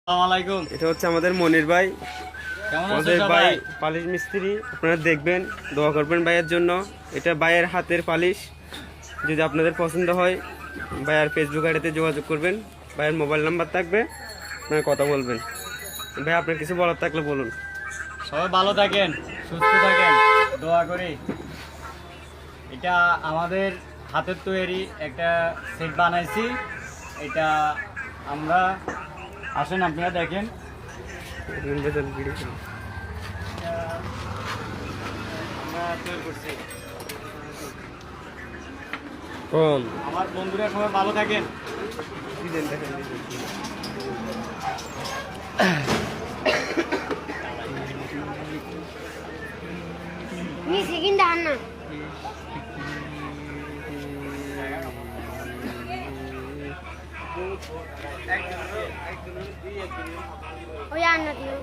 আসসালামাইকুম। এটা হচ্ছে আমাদের মনির ভাই, কেমন আছেন আমাদের সবাই? ভাই পালিশ মিস্ত্রি। আপনারা দেখবেন, দোয়া করবেন ভাইয়ের জন্য। এটা ভাইয়ের হাতের পালিশ। যদি আপনাদের পছন্দ হয় ভাইয়ের ফেসবুক আইডিতে যোগাযোগ করবেন, ভাইয়ের মোবাইল নাম্বার থাকবে, আপনারা কথা বলবেন। ভাই আপনার কিছু বলার থাকলে বলুন। সবাই ভালো থাকেন, সুস্থ থাকেন, দোয়া করি। এটা আমাদের হাতের তৈরি একটা সেট বানাইছি। এটা আমরা আসেন আপনারা দেখেন। এটা আমরা তৈরি করছি। আমার বন্ধুরা সবাই ভালো থাকেন। Ni sekinda Anna. Oh ya Anna diyor.